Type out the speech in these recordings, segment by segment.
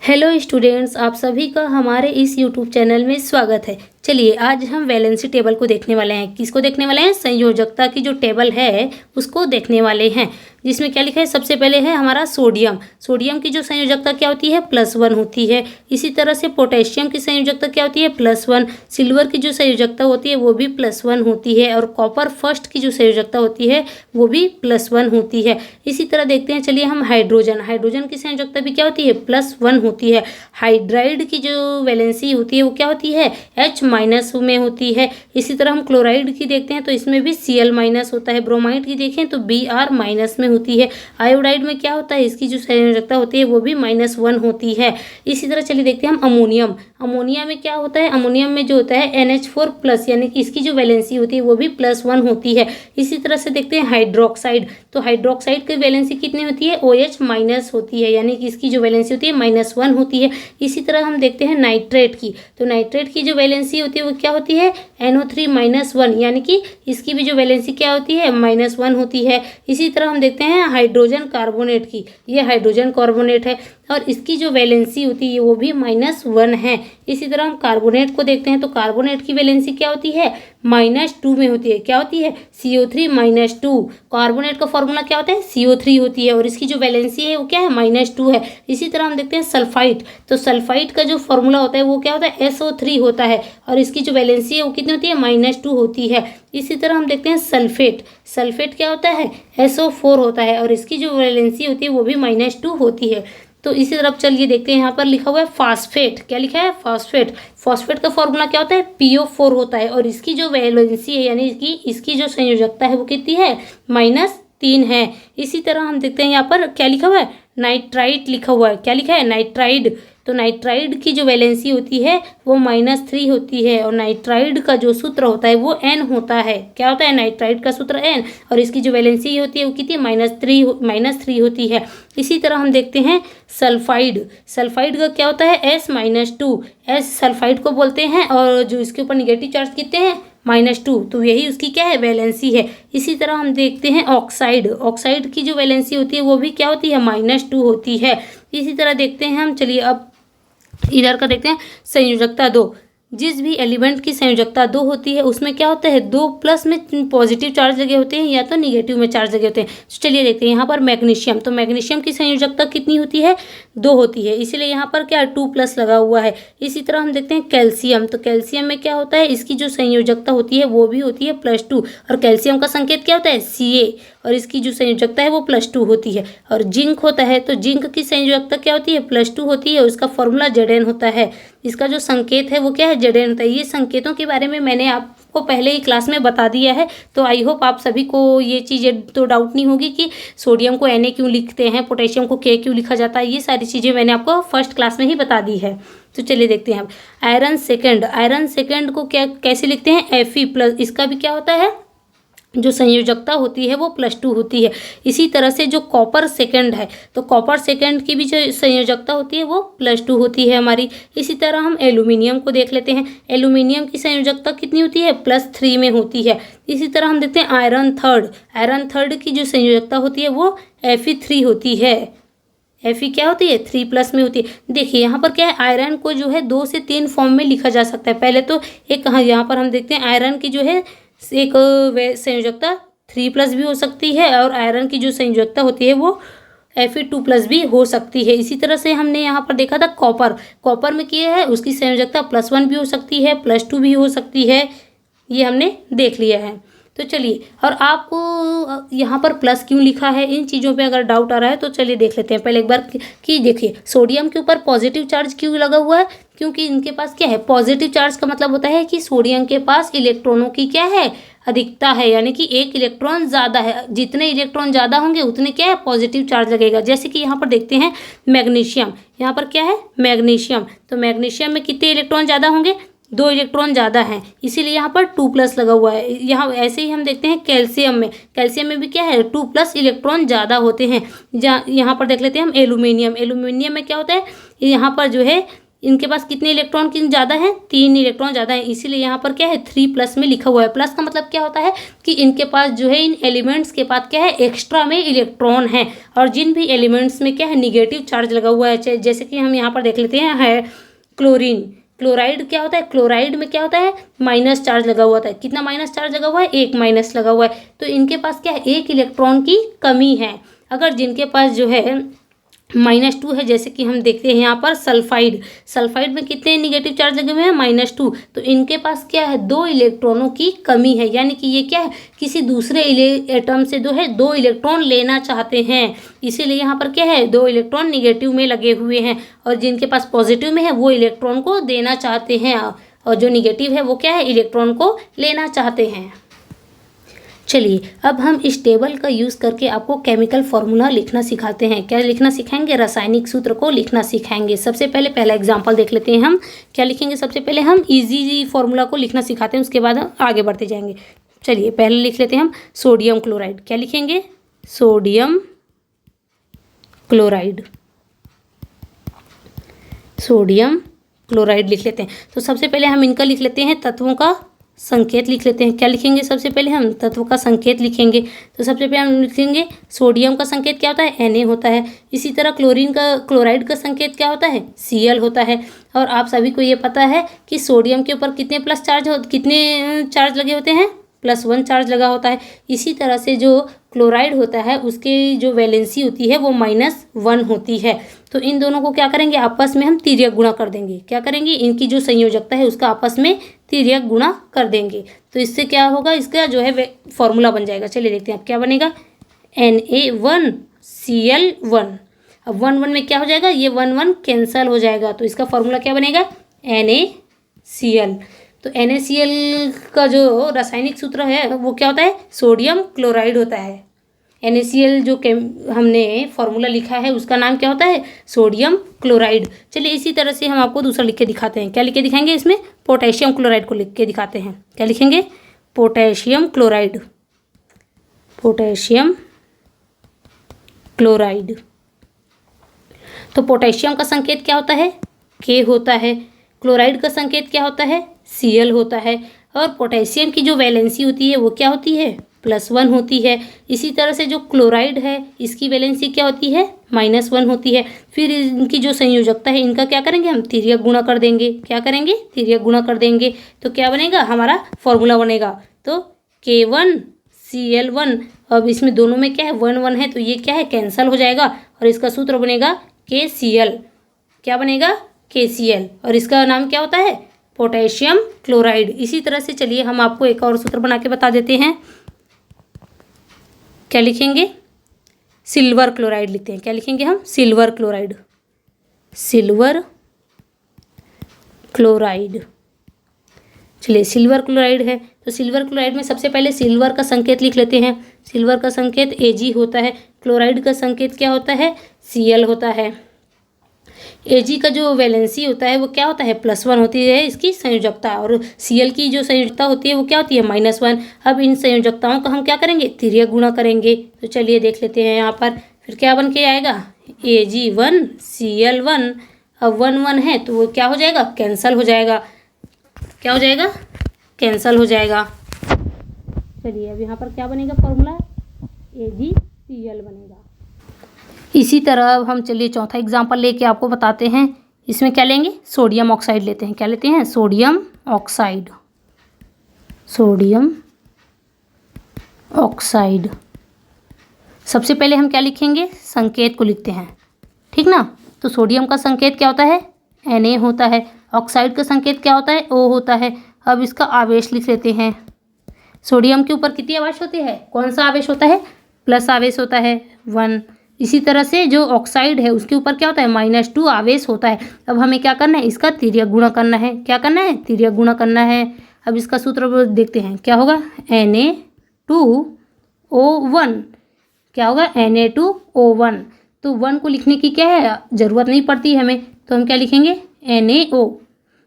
Hello students, आप सभी का हमारे इस यूट्यूब चैनल में स्वागत है। चलिए आज हम वैलेंसी टेबल को देखने वाले हैं। किसको देखने वाले हैं? संयोजकता की जो टेबल है उसको देखने वाले हैं, जिसमें क्या लिखा है। सबसे पहले है हमारा सोडियम। सोडियम की जो संयोजकता क्या होती है? +1 होती है। इसी तरह से पोटेशियम की संयोजकता क्या होती है? +1। सिल्वर की जो संयोजकता होती है वो भी +1 होती है। और कॉपर फर्स्ट की जो संयोजकता होती है वो भी +1 होती है। इसी तरह देखते हैं, चलिए हम हाइड्रोजन की संयोजकता भी क्या होती है? +1 होती है। हाइड्राइड की जो वैलेंसी होती है वो क्या होती है? H- में होती है। इसी तरह हम क्लोराइड की देखते हैं तो इसमें भी Cl- होता है। ब्रोमाइड की देखें तो Br- में होती है। आयोडाइड में क्या होता है? इसकी जो संयोजकता होती है वो भी -1 होती है। इसी तरह चलिए देखते हैं हम अमोनियम। अमोनिया में क्या होता है? अमोनियम में जो होता है NH4+, यानी कि इसकी जो वैलेंसी होती है वो भी +1 होती है। इसी तरह से देखते हैं हाइड्रोक्साइड। तो हाइड्रोक्साइड की वैलेंसी कितनी होती है? OH- होती है, यानी कि इसकी जो वैलेंसी होती है -1 होती है। इसी तरह हम देखते हैं नाइट्रेट की। तो नाइट्रेट की जो वैलेंसी होती है वो क्या होती है? NO3-1, यानी कि इसकी भी जो वैलेंसी क्या होती है? -1 होती है। इसी तरह हम देखते हैं हाइड्रोजन कार्बोनेट की। ये हाइड्रोजन कार्बोनेट है और इसकी जो वैलेंसी होती है वो भी -1 है। इसी तरह हम कार्बोनेट को देखते हैं तो कार्बोनेट की वैलेंसी क्या होती है? -2 में होती है। क्या होती है? CO3-2। कार्बोनेट का फॉर्मूला क्या होता है? CO3 होती है और इसकी जो वैलेंसी है वो क्या है? -2 है। इसी तरह हम देखते हैं सल्फाइड। तो सल्फाइड का जो फॉर्मूला होता है वो क्या होता है? SO3 होता है और इसकी जो वैलेंसी है वो कितनी होती है? -2 होती है। इसी तरह हम देखते हैं सल्फेट। सल्फेट क्या होता है? SO4 होता है और इसकी जो वैलेंसी होती है वो भी -2 होती है। तो इसी तरफ चलिए देखते हैं, यहाँ पर लिखा हुआ है फास्फेट। क्या लिखा है? फास्फेट। फास्फेट का फॉर्मूला क्या होता है? PO4 होता है और इसकी जो वैलेंसी है, यानी कि इसकी जो संयोजकता है वो कितनी है? -3 है। इसी तरह हम देखते हैं यहाँ पर क्या लिखा हुआ है? नाइट्राइट लिखा हुआ है। क्या लिखा है? नाइट्राइड। तो नाइट्राइड की जो वैलेंसी होती है वो -3 होती है और नाइट्राइड का जो सूत्र होता है वो N होता है। क्या होता है? नाइट्राइड का सूत्र N और इसकी जो वैलेंसी होती है वो कितनी? -3 होती है। इसी तरह हम देखते हैं सल्फाइड। सल्फाइड का क्या होता है? S-2। S सल्फाइड को बोलते हैं और जो इसके ऊपर निगेटिव चार्ज कितने हैं? -2। तो यही उसकी क्या है? वैलेंसी है। इसी तरह हम देखते हैं ऑक्साइड। ऑक्साइड की जो वैलेंसी होती है वो भी क्या होती है? -2 होती है। इसी तरह देखते हैं हम, चलिए अब इधर का देखते हैं संयोजकता 2। जिस भी एलिमेंट की संयोजकता 2 होती है उसमें क्या होता है? 2+ में पॉजिटिव चार्ज लगे होते हैं या तो निगेटिव में चार्ज लगे होते हैं। तो चलिए देखते हैं यहाँ पर मैग्नीशियम। तो मैग्नीशियम की संयोजकता कितनी होती है? 2 होती है, इसीलिए यहाँ पर क्या 2+ लगा हुआ है। इसी तरह हम देखते हैं कैल्शियम। तो कैल्शियम में क्या होता है? इसकी जो संयोजकता होती है वो भी होती है +2 और कैल्शियम का संकेत क्या होता है? Ca और इसकी जो संयोजकता है वो +2 होती है। और जिंक होता है तो जिंक की संयोजकता क्या होती है? +2 होती है और इसका फॉर्मूला Zn होता है। इसका जो संकेत है वो क्या है? Zn होता है। ये संकेतों के बारे में मैंने आपको पहले ही क्लास में बता दिया है, तो आई होप आप सभी को ये चीज़ें तो डाउट नहीं होगी कि सोडियम को Na क्यों लिखते हैं, पोटेशियम को K क्यों लिखा जाता है। ये सारी चीज़ें मैंने आपको फर्स्ट क्लास में ही बता दी है। तो चलिए देखते हैं अब आयरन सेकेंड। आयरन सेकेंड को क्या कैसे लिखते हैं? Fe+। इसका भी क्या होता है? जो संयोजकता होती है वो +2 होती है। इसी तरह से जो कॉपर सेकंड है तो कॉपर सेकंड की भी जो संयोजकता होती है वो +2 होती है हमारी। इसी तरह हम एल्यूमिनियम को देख लेते हैं। एल्यूमिनियम की संयोजकता कितनी होती है? +3 में होती है। इसी तरह हम देखते हैं आयरन थर्ड। आयरन थर्ड की जो संयोजकता होती है वो Fe3 होती है। Fe क्या होती है? 3+ में होती है। देखिए यहाँ पर क्या है? आयरन को जो है 2 से 3 फॉर्म में लिखा जा सकता है। पहले तो एक यहाँ पर हम देखते हैं आयरन की जो है एक संयोजकता 3+ भी हो सकती है और आयरन की जो संयोजकता होती है वो Fe2+ भी हो सकती है। इसी तरह से हमने यहाँ पर देखा था कॉपर। कॉपर में क्या है? उसकी संयोजकता +1 भी हो सकती है, +2 भी हो सकती है। ये हमने देख लिया है। तो चलिए, और आपको यहाँ पर प्लस क्यों लिखा है, इन चीज़ों पे अगर डाउट आ रहा है तो चलिए देख लेते हैं पहले एक बार कि देखिए सोडियम के ऊपर पॉजिटिव चार्ज क्यों लगा हुआ है? क्योंकि इनके पास क्या है? पॉजिटिव चार्ज का मतलब होता है कि सोडियम के पास इलेक्ट्रॉनों की क्या है? अधिकता है, यानी कि एक इलेक्ट्रॉन ज़्यादा है। जितने इलेक्ट्रॉन ज़्यादा होंगे उतने क्या है? पॉजिटिव चार्ज लगेगा। जैसे कि यहाँ पर देखते हैं मैग्नीशियम। यहाँ पर क्या है? मैग्नीशियम। तो मैग्नीशियम में कितने इलेक्ट्रॉन ज़्यादा होंगे? 2 इलेक्ट्रॉन ज़्यादा हैं, इसीलिए यहाँ पर 2+ लगा हुआ है। यहाँ ऐसे ही हम देखते हैं कैल्शियम में। कैल्शियम में भी क्या है? 2+ इलेक्ट्रॉन ज़्यादा होते हैं। यहाँ पर देख लेते हैं हम एल्यूमिनियम। एल्यूमिनियम में क्या होता है? यहाँ पर जो है इनके पास कितने इलेक्ट्रॉन की ज़्यादा हैं, 3 इलेक्ट्रॉन ज़्यादा हैं, इसीलिए यहाँ पर क्या है 3 प्लस में लिखा हुआ है। प्लस का मतलब क्या होता है कि इनके पास जो है इन एलिमेंट्स के पास क्या है एक्स्ट्रा में इलेक्ट्रॉन है। और जिन भी एलिमेंट्स में क्या है निगेटिव चार्ज लगा हुआ है, जैसे कि हम यहाँ पर देख लेते हैं है क्लोरीन, क्लोराइड क्या होता है, क्लोराइड में क्या होता है माइनस चार्ज लगा हुआ था। कितना माइनस चार्ज लगा हुआ है, 1 माइनस लगा हुआ है। तो इनके पास क्या है 1 इलेक्ट्रॉन की कमी है। अगर जिनके पास जो है -2 है, जैसे कि हम देखते हैं यहाँ पर सल्फाइड, सल्फाइड में कितने निगेटिव चार्ज लगे हुए हैं -2, तो इनके पास क्या है 2 इलेक्ट्रॉनों की कमी है। यानी कि ये क्या है किसी दूसरे एटम से जो है 2 इलेक्ट्रॉन लेना चाहते हैं, इसीलिए यहाँ पर क्या है 2 इलेक्ट्रॉन निगेटिव में लगे हुए हैं। और जिनके पास पॉजिटिव में है वो इलेक्ट्रॉन को देना चाहते हैं, और जो निगेटिव है वो क्या है इलेक्ट्रॉन को लेना चाहते हैं। चलिए अब हम इस टेबल का यूज़ करके आपको केमिकल फार्मूला लिखना सिखाते हैं। क्या लिखना सिखाएंगे, रासायनिक सूत्र को लिखना सिखाएंगे। सबसे पहले पहला एग्जांपल देख लेते हैं। हम क्या लिखेंगे, सबसे पहले हम इजी फार्मूला को लिखना सिखाते हैं, उसके बाद हम आगे बढ़ते जाएंगे। चलिए पहले लिख लेते हैं हम सोडियम क्लोराइड। क्या लिखेंगे, सोडियम क्लोराइड, सोडियम क्लोराइड लिख लेते हैं। तो सबसे पहले हम इनका लिख लेते हैं तत्वों का संकेत लिख लेते हैं। क्या लिखेंगे, सबसे पहले हम तत्व का संकेत लिखेंगे। तो सबसे पहले हम लिखेंगे सोडियम का संकेत क्या होता है, Na होता है। इसी तरह क्लोराइड का संकेत क्या होता है, Cl होता है। और आप सभी को ये पता है कि सोडियम के ऊपर कितने चार्ज लगे होते हैं, +1 चार्ज लगा होता है। इसी तरह से जो क्लोराइड होता है उसकी जो वैलेंसी होती है वो -1 होती है। तो इन दोनों को क्या करेंगे, आपस में हम तिर्यक गुणा कर देंगे। क्या करेंगे, इनकी जो संयोजकता है उसका आपस में तिर्यक गुणा कर देंगे। तो इससे क्या होगा, इसका जो है फॉर्मूला बन जाएगा। चलिए देखते हैं अब क्या बनेगा, Na1Cl1। अब 1 में क्या हो जाएगा, ये 1 कैंसल हो जाएगा। तो इसका फॉर्मूला क्या बनेगा, NaCl। तो NaCl का जो रासायनिक सूत्र है वो क्या होता है, सोडियम क्लोराइड होता है। NaCl जो हमने फॉर्मूला लिखा है उसका नाम क्या होता है, सोडियम क्लोराइड। चलिए इसी तरह से हम आपको दूसरा लिख के दिखाते हैं। क्या लिख के दिखाएंगे, इसमें पोटेशियम क्लोराइड को लिख के दिखाते हैं। क्या लिखेंगे, पोटेशियम क्लोराइड, पोटेशियम क्लोराइड। तो पोटेशियम का संकेत क्या होता है, K होता है। क्लोराइड का संकेत क्या होता है, Cl होता है। और पोटेशियम की जो वैलेंसी होती है वो क्या होती है, +1 होती है। इसी तरह से जो क्लोराइड है इसकी वैलेंसी क्या होती है, -1 होती है। फिर इनकी जो संयोजकता है इनका क्या करेंगे, हम तिर्यक गुणा कर देंगे। क्या करेंगे, तिर्यक गुणा कर देंगे। तो क्या बनेगा, हमारा फॉर्मूला बनेगा। तो K1Cl1। अब इसमें दोनों में क्या है 1 है, तो ये क्या है कैंसल हो जाएगा और इसका सूत्र बनेगा KCl। क्या बनेगा, KCl। और इसका नाम क्या होता है, पोटेशियम क्लोराइड। इसी तरह से चलिए हम आपको एक और सूत्र बना के बता देते हैं। क्या लिखेंगे, सिल्वर क्लोराइड लिखते हैं। क्या लिखेंगे हम, सिल्वर क्लोराइड, सिल्वर क्लोराइड। चलिए सिल्वर क्लोराइड है, तो सिल्वर क्लोराइड में सबसे पहले सिल्वर का संकेत लिख लेते हैं। सिल्वर का संकेत Ag होता है। क्लोराइड का संकेत क्या होता है, Cl होता है। Ag का जो वैलेंसी होता है वो क्या होता है, +1 होती है इसकी संयोजकता। और Cl की जो संयोजकता होती है वो क्या होती है, -1। अब इन संयोजकताओं का हम क्या करेंगे, तिर्यक गुणा करेंगे। तो चलिए देख लेते हैं यहाँ पर। फिर क्या बन के आएगा, Ag1Cl1। अब 1 है तो वो क्या हो जाएगा, कैंसल हो जाएगा। क्या हो जाएगा, कैंसल हो जाएगा। चलिए अब यहाँ पर क्या बनेगा फॉर्मूला, AgCl बनेगा। इसी तरह अब हम चलिए चौथा एग्जाम्पल लेके आपको बताते हैं। इसमें क्या लेंगे, सोडियम ऑक्साइड लेते हैं। क्या लेते हैं, सोडियम ऑक्साइड, सोडियम ऑक्साइड। सबसे पहले हम क्या लिखेंगे, संकेत को लिखते हैं, ठीक ना। तो सोडियम का संकेत क्या होता है, Na होता है। ऑक्साइड का संकेत क्या होता है, O होता है। अब इसका आवेश लिख लेते हैं। सोडियम के ऊपर कितनी आवेश होती है, कौन सा आवेश होता है, प्लस आवेश होता है 1। इसी तरह से जो ऑक्साइड है उसके ऊपर क्या होता है, -2 आवेश होता है। अब हमें क्या करना है, इसका तिर्यक गुणा करना है। क्या करना है, तिर्यक गुणा करना है। अब इसका सूत्र देखते हैं, क्या होगा, Na2O1। क्या होगा, Na2O1। तो 1 को लिखने की क्या है, ज़रूरत नहीं पड़ती हमें। तो हम क्या लिखेंगे, NaO।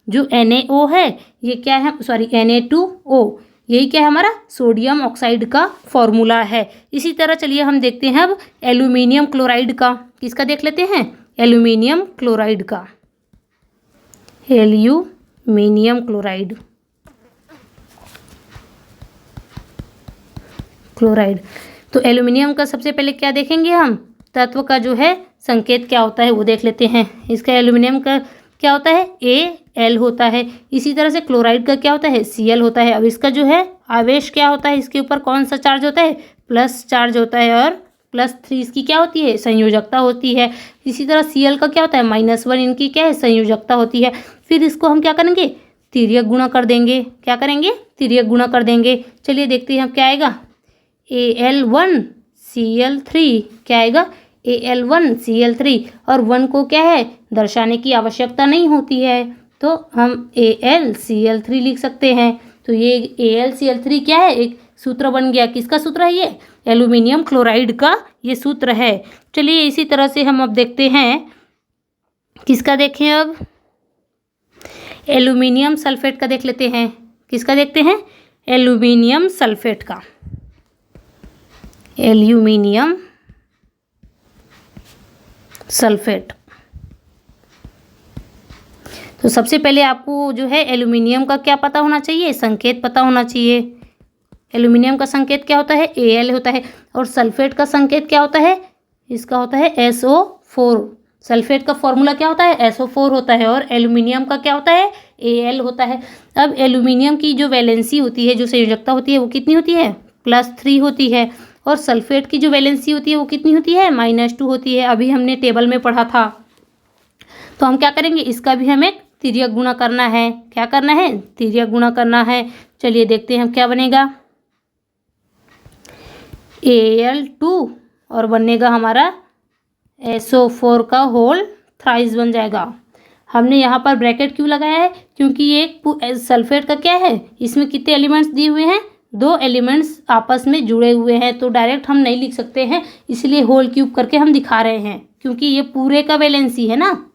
जो NaO है ये क्या है, सॉरी Na2O, यही क्या है हमारा सोडियम ऑक्साइड का फॉर्मूला है। इसी तरह चलिए हम देखते हैं अब एल्यूमिनियम क्लोराइड का। किसका देख लेते हैं, एल्यूमिनियम क्लोराइड का। Aluminium chloride. तो एल्यूमिनियम का सबसे पहले क्या देखेंगे हम, तत्व का जो है संकेत क्या होता है वो देख लेते हैं। इसका एल्यूमिनियम का क्या होता है, Al होता है। इसी तरह से क्लोराइड का क्या होता है, Cl होता है। अब इसका जो है आवेश क्या होता है, इसके ऊपर कौन सा चार्ज होता है, प्लस चार्ज होता है, और +3 इसकी क्या होती है, संयोजकता होती है। इसी तरह Cl का क्या होता है, -1 इनकी क्या है, संयोजकता होती है। फिर इसको हम क्या करेंगे, तिर्यक गुणा कर देंगे। क्या करेंगे, तिर्यक गुणा कर देंगे। चलिए देखते हैं अब क्या आएगा, Al1Cl3 क्या आएगा, Al1Cl3। और 1 को क्या है, दर्शाने की आवश्यकता नहीं होती है, तो हम AlCl3 लिख सकते हैं। तो ये AlCl3 क्या है, एक सूत्र बन गया। किसका सूत्र है ये, एल्यूमिनियम क्लोराइड का ये सूत्र है। चलिए इसी तरह से हम अब देखते हैं, किसका देखें अब, एल्यूमिनियम सल्फेट का देख लेते हैं। किसका देखते हैं, एल्यूमिनियम सल्फेट का। Aluminium sulphate. तो सबसे पहले आपको जो है एल्यूमिनियम का क्या पता होना चाहिए, संकेत पता होना चाहिए। एल्यूमिनियम का संकेत क्या होता है, Al होता है। और सल्फेट का संकेत क्या होता है, इसका होता है SO4। सल्फेट का फॉर्मूला क्या होता है, SO4 होता है। और एल्यूमिनियम का क्या होता है, Al होता है। अब एल्यूमिनियम की जो वैलेंसी होती है, जो संयोजकता होती है, वो कितनी होती है, +3 होती है। और सल्फेट की जो वैलेंसी होती है वो कितनी होती है, -2 होती है। अभी हमने टेबल में पढ़ा था। तो हम क्या करेंगे, इसका भी हमें तिर्यक गुणा करना है। क्या करना है, तिर्यक गुणा करना है। चलिए देखते हैं हम क्या बनेगा, Al2 और बनेगा हमारा SO4 का होल थ्राइस बन जाएगा। हमने यहाँ पर ब्रैकेट क्यों लगाया है, क्योंकि ये सल्फेट का क्या है, इसमें कितने एलिमेंट्स दिए हुए हैं, 2 एलिमेंट्स आपस में जुड़े हुए हैं। तो डायरेक्ट हम नहीं लिख सकते हैं, इसलिए होल क्यूब करके हम दिखा रहे हैं, क्योंकि ये पूरे का वैलेंसी है ना।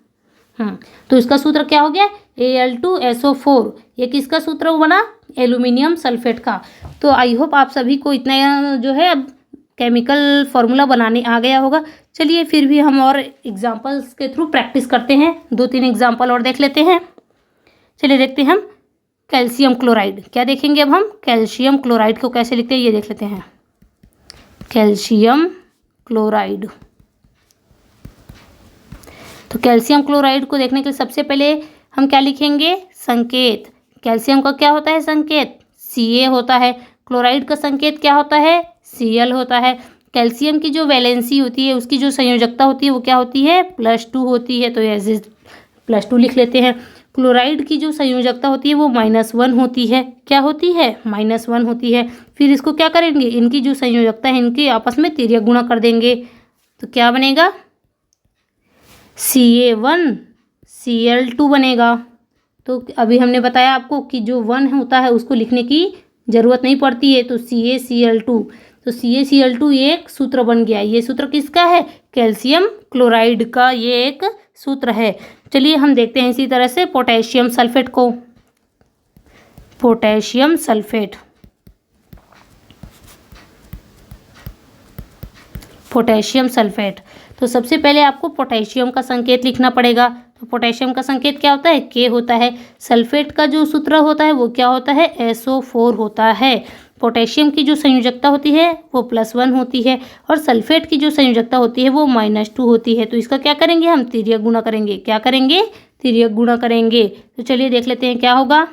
तो इसका सूत्र क्या हो गया, Al2SO4। ये किसका सूत्र बना, एल्यूमिनियम सल्फेट का। तो आई होप आप सभी को इतना जो है अब केमिकल फार्मूला बनाने आ गया होगा। चलिए फिर भी हम और एग्जांपल्स के थ्रू प्रैक्टिस करते हैं। 2-3 एग्जांपल और देख लेते हैं। चलिए देखते हैं हम कैल्शियम क्लोराइड। क्या देखेंगे अब हम, कैल्शियम क्लोराइड को कैसे लिखते हैं ये देख लेते हैं। Calcium chloride. तो कैल्शियम क्लोराइड को देखने के लिए सबसे पहले हम क्या लिखेंगे, संकेत। कैल्शियम का क्या होता है संकेत, Ca होता है। क्लोराइड का संकेत क्या होता है, Cl होता है। कैल्शियम की जो वैलेंसी होती है, उसकी जो संयोजकता होती है वो क्या होती है, +2 होती है। तो ऐसे +2 लिख लेते हैं। क्लोराइड की जो संयोजकता होती है वो -1 होती है। क्या होती है, -1 होती है। फिर इसको क्या करेंगे, इनकी जो संयोजकता है इनकी आपस में तिर्यक गुणा कर देंगे। तो क्या बनेगा, Ca1Cl2 बनेगा। तो अभी हमने बताया आपको कि जो 1 होता है उसको लिखने की ज़रूरत नहीं पड़ती है। तो CaCl2, तो CaCl2 ये एक सूत्र बन गया। ये सूत्र किसका है, कैल्शियम क्लोराइड का ये एक सूत्र है। चलिए हम देखते हैं इसी तरह से पोटेशियम सल्फेट को। Potassium sulphate. Potassium sulphate. तो सबसे पहले आपको पोटेशियम का संकेत लिखना पड़ेगा। तो पोटेशियम का संकेत क्या होता है, K होता है। सल्फेट का जो सूत्र होता है वो क्या होता है, SO4 होता है। पोटेशियम की जो संयोजकता होती है वो +1 होती है और सल्फेट की जो संयोजकता होती है वो -2 होती है। तो इसका क्या करेंगे, हम तिर्यक गुणा करेंगे। क्या करेंगे, तिर्यक गुणा करेंगे। तो चलिए देख लेते हैं क्या होगा,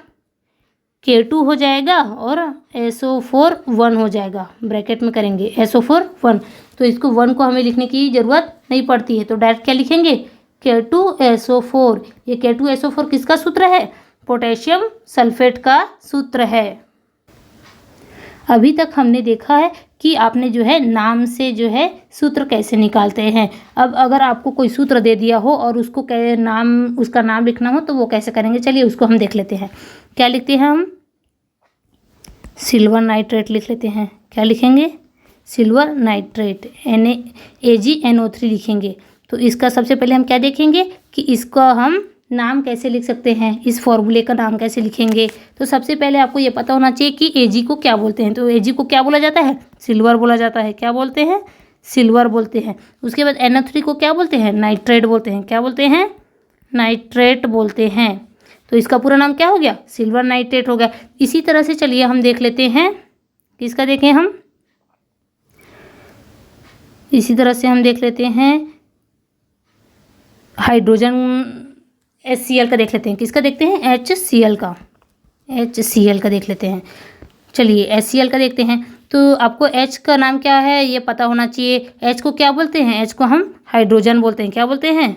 K2 हो जाएगा और SO4 1 हो जाएगा। ब्रैकेट में करेंगे SO4 1। तो इसको 1 को हमें लिखने की ज़रूरत नहीं पड़ती है। तो डायरेक्ट क्या लिखेंगे, K2SO4। ये K2SO4 किसका सूत्र है, पोटेशियम सल्फेट का सूत्र है। अभी तक हमने देखा है कि आपने जो है नाम से जो है सूत्र कैसे निकालते हैं। अब अगर आपको कोई सूत्र दे दिया हो और उसको उसका नाम लिखना हो तो वो कैसे करेंगे, चलिए उसको हम देख लेते हैं। क्या लिखते हैं हम, सिल्वर नाइट्रेट लिख लेते हैं। क्या लिखेंगे, सिल्वर नाइट्रेट, AgNO3 लिखेंगे। तो इसका सबसे पहले हम क्या देखेंगे कि इसका हम नाम कैसे लिख सकते हैं, इस फॉर्मूले का नाम कैसे लिखेंगे। तो सबसे पहले आपको ये पता होना चाहिए कि Ag को क्या बोलते हैं। तो Ag को क्या बोला जाता है, सिल्वर बोला जाता है। क्या बोलते हैं, सिल्वर बोलते हैं। उसके बाद NO3 को क्या बोलते हैं, नाइट्रेट बोलते हैं। क्या बोलते हैं, नाइट्रेट बोलते हैं। तो इसका पूरा नाम क्या हो गया, सिल्वर नाइट्रेट हो गया। इसी तरह से चलिए हम देख लेते हैं, किसका देखें हम, इसी तरह से हम देख लेते हैं हाइड्रोजन HCl का देख लेते हैं। किसका देखते हैं, HCl का, HCl का देख लेते हैं। चलिए HCl का देखते हैं। तो आपको H का नाम क्या है ये पता होना चाहिए। H को क्या बोलते हैं, H को हम हाइड्रोजन बोलते हैं। क्या बोलते हैं,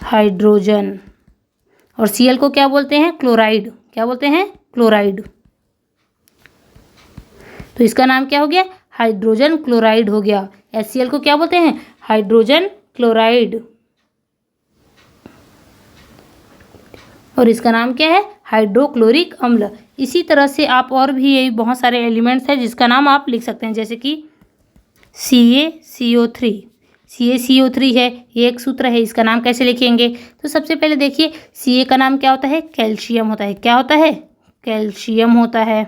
हाइड्रोजन। और Cl को क्या बोलते हैं, क्लोराइड। क्या बोलते हैं, क्लोराइड। तो इसका नाम क्या हो गया, हाइड्रोजन क्लोराइड हो गया। HCl को क्या बोलते हैं, हाइड्रोजन क्लोराइड। और इसका नाम क्या है, हाइड्रोक्लोरिक अम्ल। इसी तरह से आप और भी यही बहुत सारे एलिमेंट्स हैं जिसका नाम आप लिख सकते हैं, जैसे कि CaCO3। CaCO3 है, ये एक सूत्र है, इसका नाम कैसे लिखेंगे। तो सबसे पहले देखिए Ca का नाम क्या होता है, कैल्शियम होता है। क्या होता है, कैल्शियम होता है।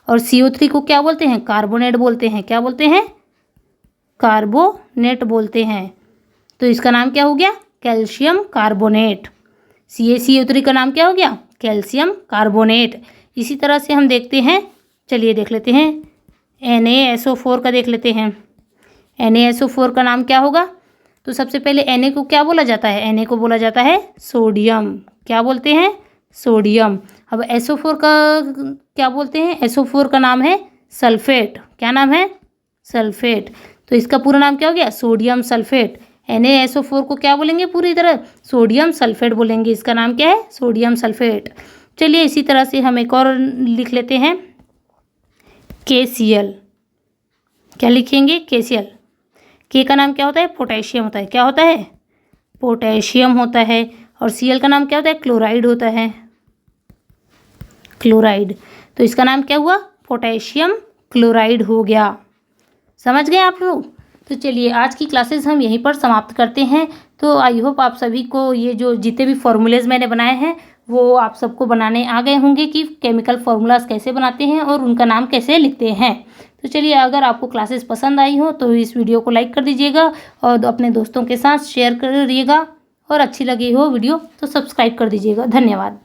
और CO3 को क्या बोलते हैं, कार्बोनेट बोलते हैं। क्या बोलते हैं, कार्बोनेट बोलते हैं। तो इसका नाम क्या हो गया, कैल्शियम कार्बोनेट। CaCO3 का नाम क्या हो गया, कैल्शियम कार्बोनेट। इसी तरह से हम देखते हैं, चलिए देख लेते हैं NaSO4 का देख लेते हैं। NaSO4 का नाम क्या होगा। तो सबसे पहले Na को क्या बोला जाता है, Na को बोला जाता है सोडियम। क्या बोलते हैं, सोडियम। अब SO4 का क्या बोलते हैं, SO4 का नाम है सल्फेट। क्या नाम है, सल्फेट। तो इसका पूरा नाम क्या हो गया, सोडियम सल्फेट। NaSO4 को क्या बोलेंगे पूरी तरह, सोडियम सल्फेट बोलेंगे। इसका नाम क्या है, सोडियम सल्फेट। चलिए इसी तरह से हम एक और लिख लेते हैं, KCl। क्या लिखेंगे, KCl। K का नाम क्या होता है, पोटेशियम होता है। क्या होता है, पोटेशियम होता है। और Cl का नाम क्या होता है, क्लोराइड होता है, क्लोराइड। तो इसका नाम क्या हुआ, पोटेशियम क्लोराइड हो गया। समझ गए आप लोग। तो चलिए आज की क्लासेस हम यहीं पर समाप्त करते हैं। तो आई होप आप सभी को ये जो जितने भी फॉर्मूलेज मैंने बनाए हैं वो आप सबको बनाने आ गए होंगे कि केमिकल फार्मूलाज कैसे बनाते हैं और उनका नाम कैसे लिखते हैं। तो चलिए अगर आपको क्लासेस पसंद आई हो तो इस वीडियो को लाइक कर दीजिएगा और अपने दोस्तों के साथ शेयर करिएगा, और अच्छी लगी हो वीडियो तो सब्सक्राइब कर दीजिएगा। धन्यवाद।